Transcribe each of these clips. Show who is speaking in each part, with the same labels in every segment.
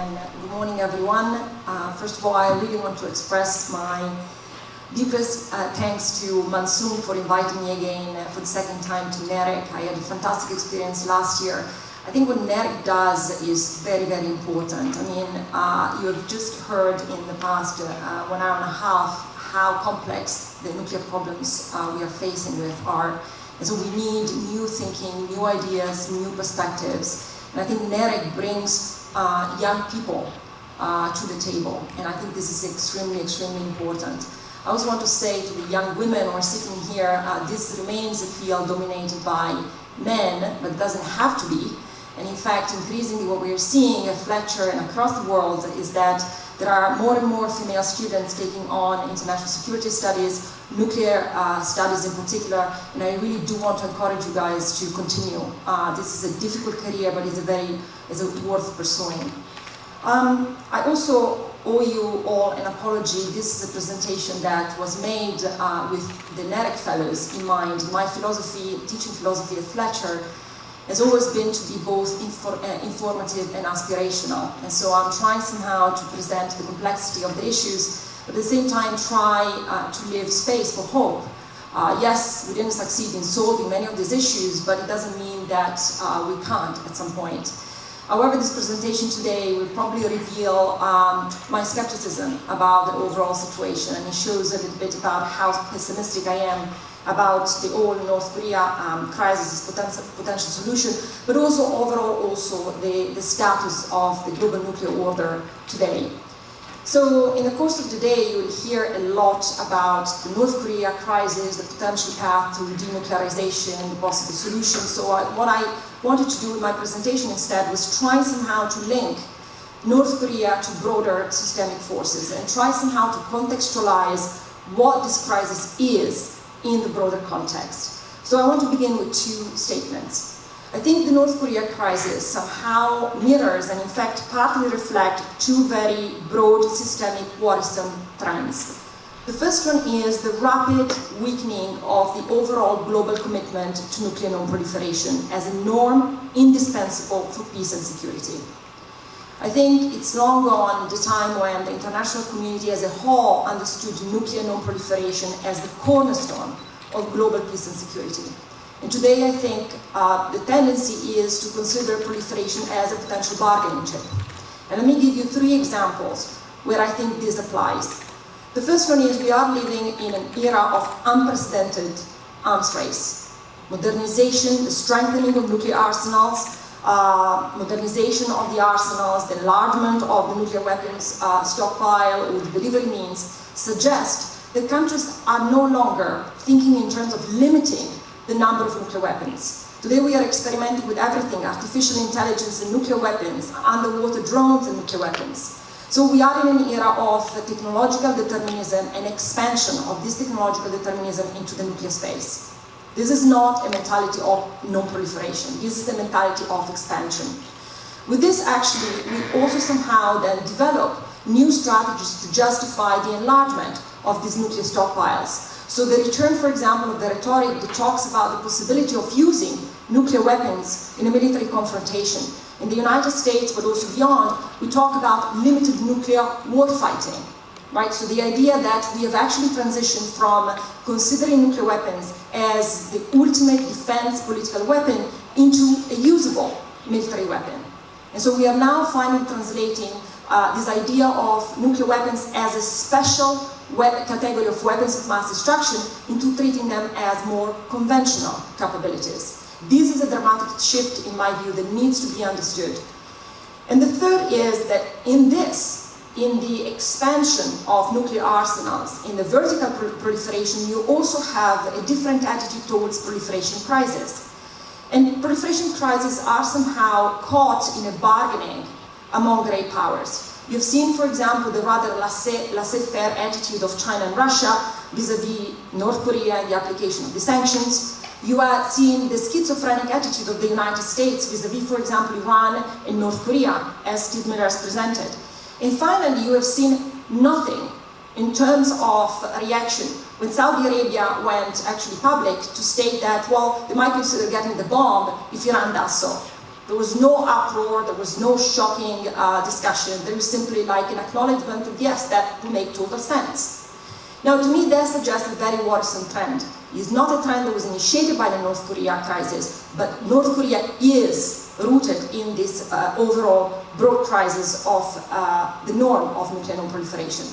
Speaker 1: and good morning, everyone. First of all, I really want to express my deepest thanks to Mansoon for inviting me again for the second time to NEREC. I had a fantastic experience last year. I think what NEREC does is very, very important. I mean, you have just heard in the past 1 hour and a half how complex the nuclear problems we are facing with are. And so we need new thinking, new ideas, new perspectives. And I think NEREC brings young people to the table. And I think this is extremely, extremely important. I also want to say to the young women who are sitting here, this remains a field dominated by men, but it doesn't have to be. And in fact, increasingly what we are seeing at Fletcher and across the world is that there are more and more female students taking on international security studies, nuclear studies in particular, and I really do want to encourage you guys to continue. This is a difficult career, but it's worth pursuing. I also owe you all an apology. This is a presentation that was made with the NEREC fellows in mind. My philosophy, teaching philosophy at Fletcher, has always been to be both informative and aspirational. And so I'm trying somehow to present the complexity of the issues, but at the same time try to leave space for hope. Yes, we didn't succeed in solving many of these issues, but it doesn't mean that we can't at some point. However, this presentation today will probably reveal my skepticism about the overall situation, and it shows a little bit about how pessimistic I am about the whole North Korea crisis' potential solution, but also overall the status of the global nuclear order today. So in the course of the day, you will hear a lot about the North Korea crisis, the potential path to denuclearization, the possible solutions. So what I wanted to do with my presentation instead was try somehow to link North Korea to broader systemic forces and try somehow to contextualize what this crisis is in the broader context. So I want to begin with two statements. I think the North Korea crisis somehow mirrors and in fact partly reflects two very broad systemic worrisome trends. The first one is the rapid weakening of the overall global commitment to nuclear non-proliferation as a norm indispensable for peace and security. I think it's long gone the time when the international community as a whole understood nuclear non-proliferation as the cornerstone of global peace and security. And today I think the tendency is to consider proliferation as a potential bargaining chip. And let me give you 3 examples where I think this applies. The first one is we are living in an era of unprecedented arms race. Modernization, the strengthening of nuclear arsenals, modernization of the arsenals, the enlargement of the nuclear weapons stockpile or the delivery means suggest that countries are no longer thinking in terms of limiting the number of nuclear weapons. Today we are experimenting with everything, artificial intelligence and nuclear weapons, underwater drones and nuclear weapons. So we are in an era of technological determinism and expansion of this technological determinism into the nuclear space. This is not a mentality of non-proliferation. This is a mentality of expansion. With this, actually, we also somehow then develop new strategies to justify the enlargement of these nuclear stockpiles. So the return, for example, of the rhetoric that talks about the possibility of using nuclear weapons in a military confrontation. In the United States, but also beyond, we talk about limited nuclear warfighting. Right? So the idea that we have actually transitioned from considering nuclear weapons as the ultimate defense political weapon into a usable military weapon. And so we are now finally translating this idea of nuclear weapons as a special category of weapons of mass destruction into treating them as more conventional capabilities. This is a dramatic shift, in my view, that needs to be understood. And the third is that in the expansion of nuclear arsenals, in the vertical proliferation, you also have a different attitude towards proliferation crisis. And proliferation crises are somehow caught in a bargaining among great powers. You've seen, for example, the rather laissez-faire attitude of China and Russia vis-à-vis North Korea and the application of the sanctions. You are seeing the schizophrenic attitude of the United States vis-à-vis, for example, Iran and North Korea, as Steve Miller has presented. And finally, you have seen nothing in terms of reaction when Saudi Arabia went actually public to state that, well, they might consider getting the bomb if Iran does so. There was no uproar, there was no shocking discussion. There was simply like an acknowledgement of yes, that would make total sense. Now, to me, that suggests a very worrisome trend. It's not a trend that was initiated by the North Korea crisis, but North Korea is rooted in this overall broad crisis of the norm of nuclear non-proliferation.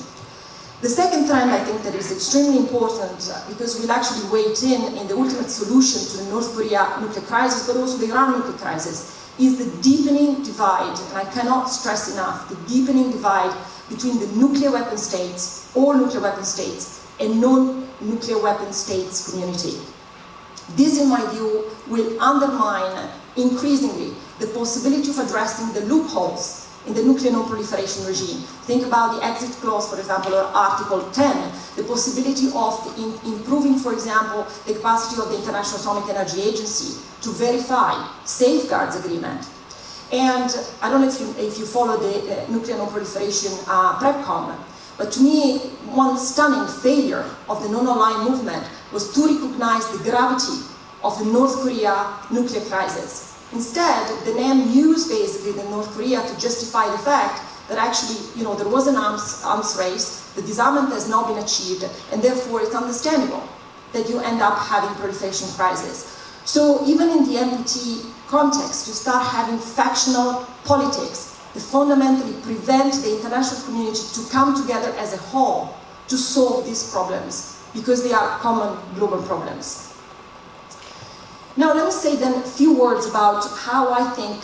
Speaker 1: The second trend, I think, that is extremely important because we'll actually weight in the ultimate solution to the North Korea nuclear crisis, but also the Iran nuclear crisis, is the deepening divide, and I cannot stress enough, the deepening divide between the nuclear weapon states, all nuclear weapon states, and non-nuclear weapon states community. This, in my view, will undermine increasingly the possibility of addressing the loopholes in the nuclear non-proliferation regime. Think about the exit clause, for example, or Article 10, the possibility of improving, for example, the capacity of the International Atomic Energy Agency to verify safeguards agreement. And I don't know if you follow the nuclear non-proliferation PrepCon, but to me, one stunning failure of the non-aligned movement was to recognize the gravity of the North Korea nuclear crisis. Instead, the NAM used basically the North Korea to justify the fact that actually, there was an arms race, the disarmament has not been achieved, and therefore it's understandable that you end up having proliferation crisis. So even in the NPT context, you start having factional politics that fundamentally prevent the international community to come together as a whole to solve these problems, because they are common global problems. Now let me say then a few words about how I think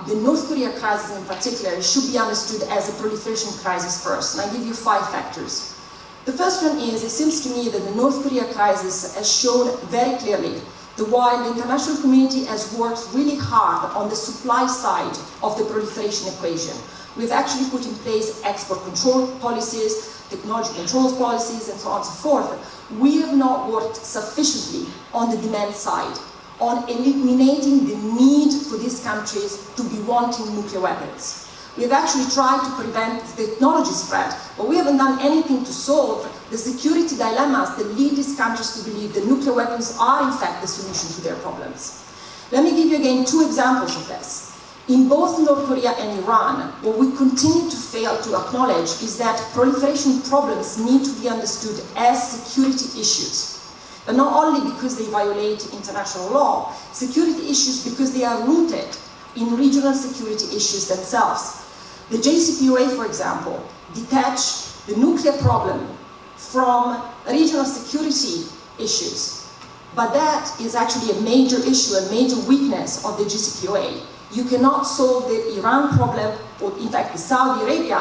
Speaker 1: the North Korea crisis in particular should be understood as a proliferation crisis first, and I give you 5 factors. The first one is, it seems to me that the North Korea crisis has shown very clearly that while the international community has worked really hard on the supply side of the proliferation equation, we've actually put in place export control policies, technology controls policies, and so on and so forth. We have not worked sufficiently on the demand side, on eliminating the need for these countries to be wanting nuclear weapons. We have actually tried to prevent the technology spread, but we haven't done anything to solve the security dilemmas that lead these countries to believe that nuclear weapons are in fact the solution to their problems. Let me give you again 2 examples of this. In both North Korea and Iran, what we continue to fail to acknowledge is that proliferation problems need to be understood as security issues. But not only because they violate international law, security issues because they are rooted in regional security issues themselves. The JCPOA, for example, detached the nuclear problem from regional security issues. But that is actually a major issue, a major weakness of the JCPOA. You cannot solve the Iran problem, or in fact the Saudi Arabia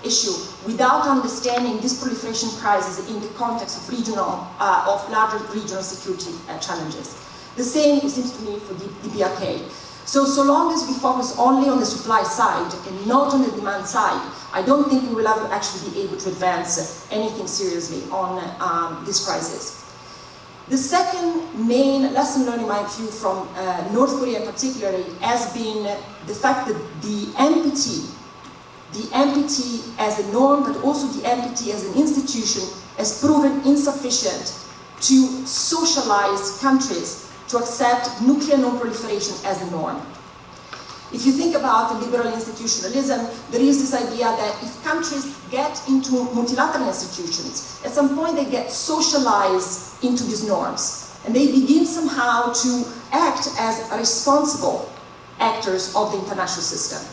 Speaker 1: issue, without understanding this proliferation crisis in the context of larger regional security challenges. The same, it seems to me, for the DPRK. So long as we focus only on the supply side and not on the demand side, I don't think we will ever actually be able to advance anything seriously on this crisis. The second main lesson learned in my view from North Korea particularly has been the fact that the NPT as a norm, but also the NPT as an institution, has proven insufficient to socialize countries to accept nuclear non-proliferation as a norm. If you think about the liberal institutionalism, there is this idea that if countries get into multilateral institutions, at some point they get socialized into these norms, and they begin somehow to act as responsible actors of the international system.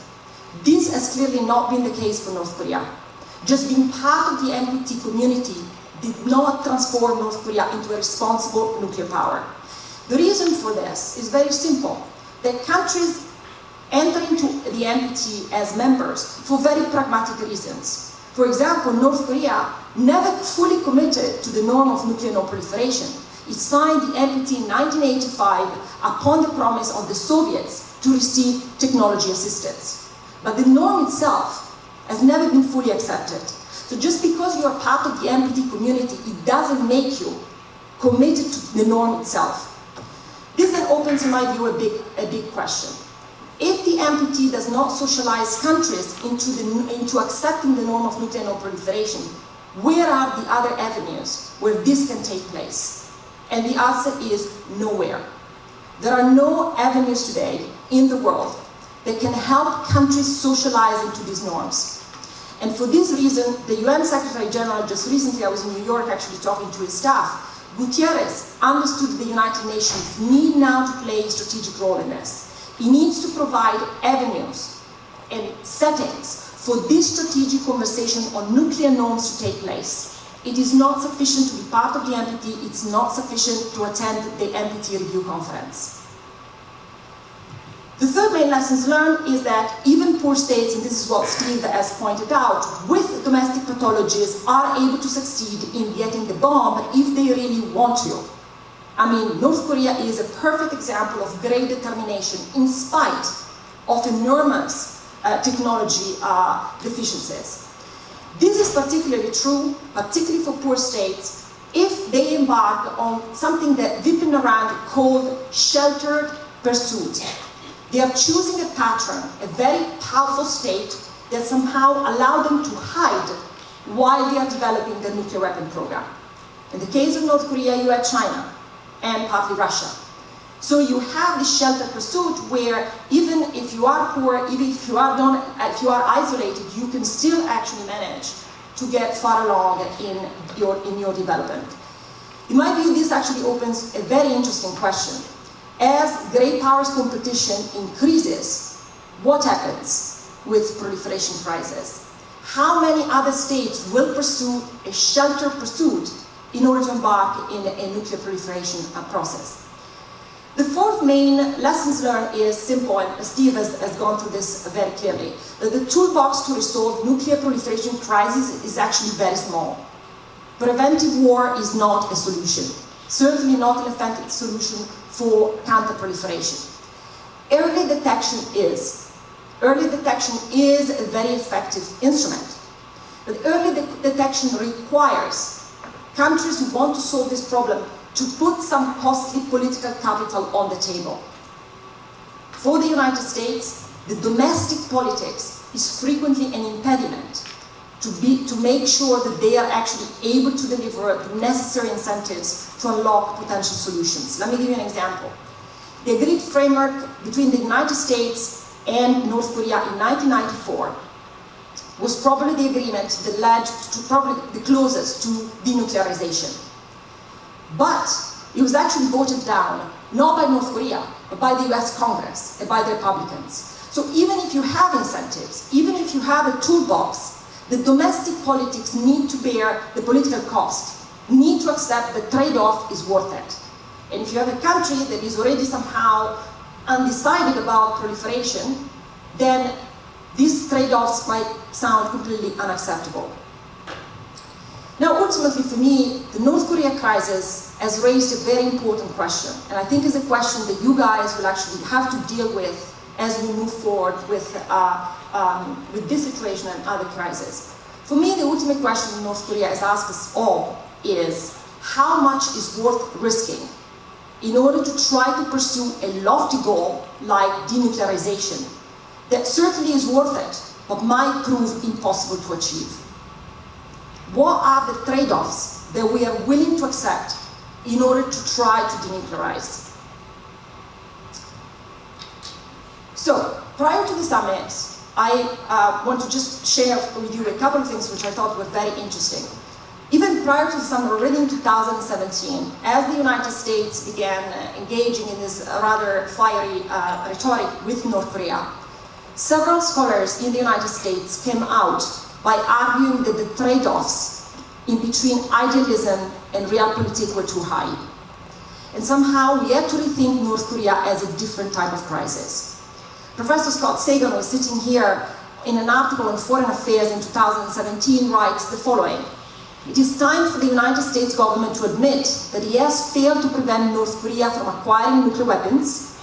Speaker 1: This has clearly not been the case for North Korea. Just being part of the NPT community did not transform North Korea into a responsible nuclear power. The reason for this is very simple, that countries enter into the NPT as members for very pragmatic reasons. For example, North Korea never fully committed to the norm of nuclear non-proliferation. It signed the NPT in 1985 upon the promise of the Soviets to receive technology assistance. But the norm itself has never been fully accepted. So just because you are part of the NPT community, it doesn't make you committed to the norm itself. This then opens, in my view, a big question. If the NPT does not socialize countries into accepting the norm of nuclear non-proliferation, where are the other avenues where this can take place? And the answer is nowhere. There are no avenues today in the world that can help countries socialize into these norms. And for this reason, the UN Secretary General, just recently, I was in New York actually talking to his staff, Gutierrez understood the United Nations need now to play a strategic role in this. He needs to provide avenues and settings for this strategic conversation on nuclear norms to take place. It is not sufficient to be part of the NPT, it's not sufficient to attend the NPT review conference. The third main lessons learned is that even poor states, and this is what Steve has pointed out, with domestic pathologies are able to succeed in getting the bomb if they really want to. I mean, North Korea is a perfect example of great determination in spite of enormous technology deficiencies. This is particularly true, particularly for poor states, if they embark on something that Vipin Narang called sheltered pursuit. They are choosing a pattern, a very powerful state that somehow allow them to hide while they are developing the nuclear weapon program. In the case of North Korea, you had China and partly Russia. So you have this sheltered pursuit where even if you are poor, even if you are isolated, you can still actually manage to get far along in your development. In my view, this actually opens a very interesting question. As great powers competition increases, what happens with proliferation crisis? How many other states will pursue a sheltered pursuit in order to embark in a nuclear proliferation process? The fourth main lessons learned is simple, and Steve has gone through this very clearly. That the toolbox to resolve nuclear proliferation crisis is actually very small. Preventive war is not a solution. Certainly not an effective solution for counter-proliferation. Early detection is a very effective instrument. But early detection requires countries who want to solve this problem to put some costly political capital on the table. For the United States, the domestic politics is frequently an impediment to make sure that they are actually able to deliver the necessary incentives to unlock potential solutions. Let me give you an example. The agreed framework between the United States and North Korea in 1994 was probably the agreement that led to probably the closest to denuclearization. But it was actually voted down, not by North Korea, but by the US Congress and by the Republicans. So even if you have incentives, even if you have a toolbox, the domestic politics need to bear the political cost, need to accept the trade-off is worth it. And if you have a country that is already somehow undecided about proliferation, then these trade-offs might sound completely unacceptable. Now, ultimately for me, the North Korea crisis has raised a very important question, and I think is a question that you guys will actually have to deal with as we move forward with this situation and other crises. For me, the ultimate question North Korea has asked us all is, how much is worth risking in order to try to pursue a lofty goal like denuclearization that certainly is worth it, but might prove impossible to achieve? What are the trade-offs that we are willing to accept in order to try to denuclearize? So, prior to the summit, I want to just share with you a couple of things which I thought were very interesting. Even prior to the summit, already in 2017, as the United States began engaging in this rather fiery rhetoric with North Korea, several scholars in the United States came out by arguing that the trade-offs in between idealism and realpolitik were too high. And somehow we had to rethink North Korea as a different type of crisis. Professor Scott Sejong, who is sitting here in an article on Foreign Affairs in 2017, writes the following: "It is time for the United States government to admit that he has failed to prevent North Korea from acquiring nuclear weapons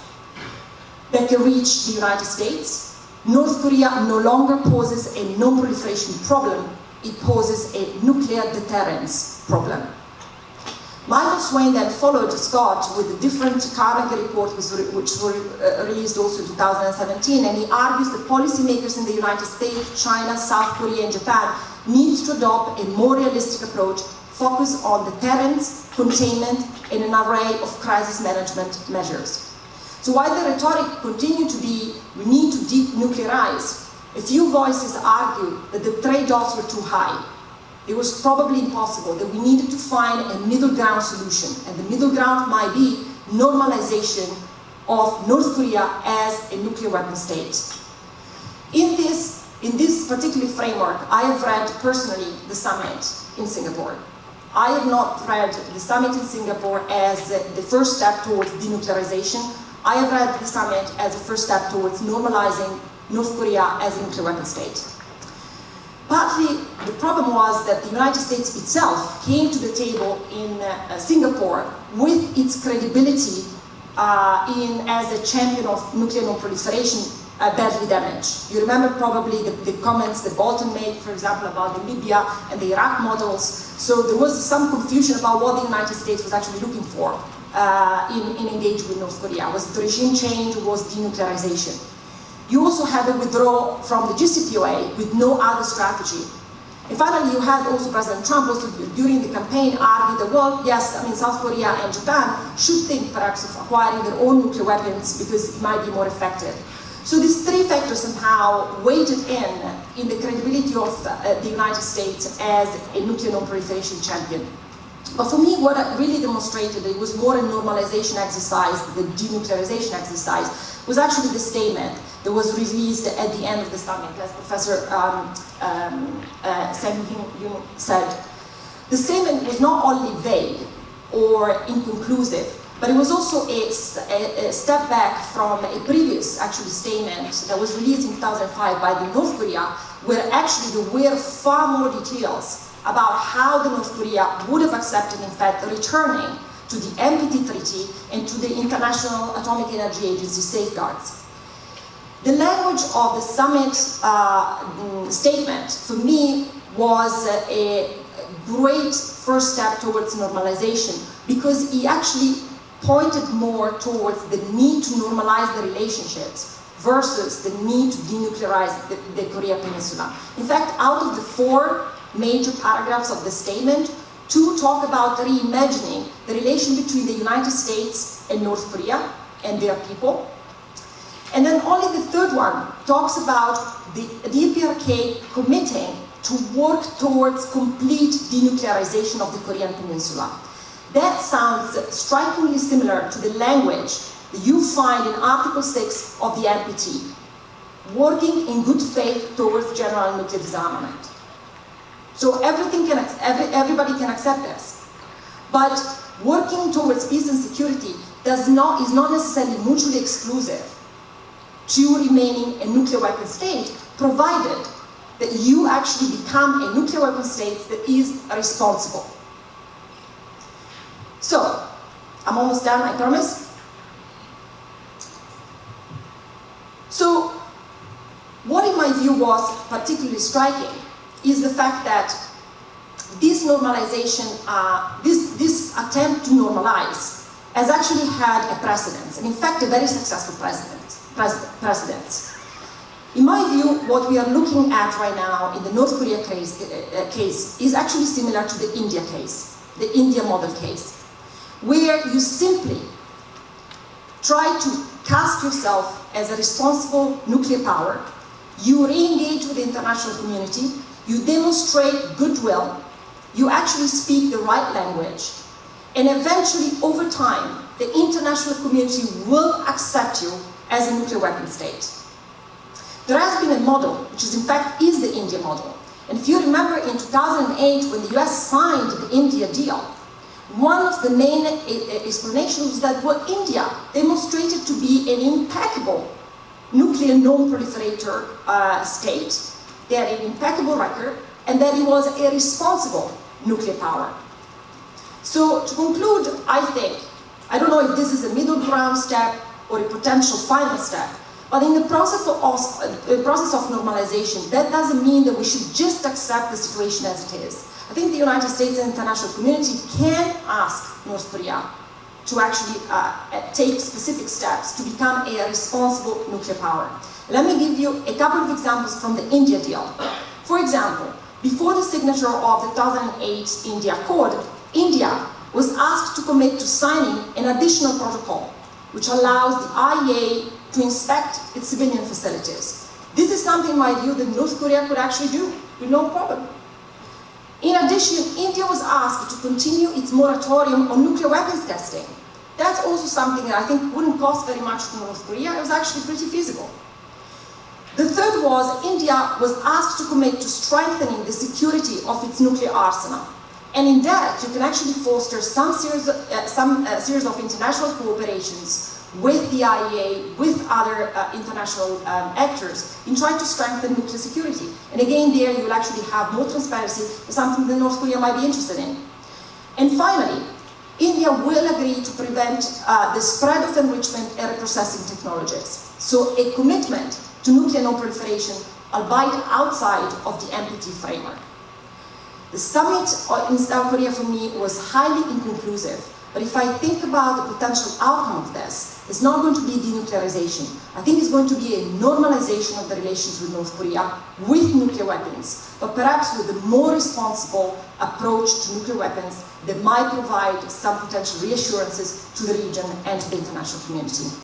Speaker 1: that can reach the United States. North Korea no longer poses a non-proliferation problem, it poses a nuclear deterrence problem." Michael Swain then followed Scott with a different Carnegie report which were released also in 2017, and he argues that policymakers in the United States, China, South Korea, and Japan needs to adopt a more realistic approach, focus on deterrence, containment, and an array of crisis management measures. So while the rhetoric continued to be, we need to denuclearize, a few voices argued that the trade-offs were too high. It was probably impossible, that we needed to find a middle ground solution, and the middle ground might be normalization of North Korea as a nuclear weapon state. In this particular framework, I have read personally the summit in Singapore. I have not read the summit in Singapore as the first step towards denuclearization. I have read the summit as a first step towards normalizing North Korea as a nuclear weapon state. Partly, the problem was that the United States itself came to the table in Singapore with its credibility as a champion of nuclear non-proliferation badly damaged. You remember probably the comments that Bolton made, for example, about the Libya and the Iraq models. So there was some confusion about what the United States was actually looking for in engaging with North Korea. Was it regime change or was denuclearization? You also had a withdrawal from the JCPOA with no other strategy. And finally, you had also President Trump also during the campaign argue that, well, yes, I mean, South Korea and Japan should think perhaps of acquiring their own nuclear weapons because it might be more effective. So these three factors somehow weighted in the credibility of the United States as a nuclear non-proliferation champion. But for me, what I really demonstrated, it was more a normalization exercise, the denuclearization exercise, was actually the statement that was released at the end of the summit, as Professor Sejong said. The statement was not only vague or inconclusive, but it was also a step back from a previous actually statement that was released in 2005 by the North Korea, where actually there were far more details about how the North Korea would have accepted, in fact, returning to the NPT treaty and to the International Atomic Energy Agency safeguards. The language of the summit statement, for me, was a great first step towards normalization, because he actually pointed more towards the need to normalize the relationships versus the need to denuclearize the Korea Peninsula. In fact, out of the 4 major paragraphs of the statement, 2 talk about reimagining the relation between the United States and North Korea and their people. And then only the 3rd one talks about the DPRK committing to work towards complete denuclearization of the Korean Peninsula. That sounds strikingly similar to the language that you find in Article 6 of the NPT, working in good faith towards general nuclear disarmament. So everybody can accept this. But working towards peace and security is not necessarily mutually exclusive to remaining a nuclear weapon state, provided that you actually become a nuclear weapon state that is responsible. So, I'm almost done, I promise. So, what in my view was particularly striking is the fact that this normalization, this attempt to normalize has actually had a precedent, and in fact a very successful precedent. In my view, what we are looking at right now in the North Korea case is actually similar to the India case, the India model case, where you simply try to cast yourself as a responsible nuclear power, you re-engage with the international community, you demonstrate goodwill, you actually speak the right language, and eventually, over time, the international community will accept you as a nuclear weapon state. There has been a model, which is in fact is the India model. And if you remember in 2008, when the US signed the India deal, one of the main explanations was that, well, India demonstrated to be an impeccable nuclear non-proliferator state. They had an impeccable record, and that it was a responsible nuclear power. So to conclude, I think, I don't know if this is a middle ground step or a potential final step, but in the process of normalization, that doesn't mean that we should just accept the situation as it is. I think the United States and international community can ask North Korea to actually take specific steps to become a responsible nuclear power. Let me give you a couple of examples from the India deal. For example, before the signature of the 2008 India Accord, India was asked to commit to signing an additional protocol which allows the IEA to inspect its civilian facilities. This is something, in my view, that North Korea could actually do with no problem. In addition, India was asked to continue its moratorium on nuclear weapons testing. That's also something that I think wouldn't cost very much to North Korea. It was actually pretty feasible. The third was India was asked to commit to strengthening the security of its nuclear arsenal. And in that, you can actually foster some series of international cooperations with the IEA, with other international actors in trying to strengthen nuclear security. And again, there you will actually have more transparency, something that North Korea might be interested in. And finally, India will agree to prevent the spread of enrichment and reprocessing technologies. So a commitment to nuclear non-proliferation, albeit outside of the NPT framework. The summit in South Korea for me was highly inconclusive, but if I think about the potential outcome of this, it's not going to be denuclearization. I think it's going to be a normalization of the relations with North Korea with nuclear weapons, but perhaps with a more responsible approach to nuclear weapons that might provide some potential reassurances to the region and to the international community.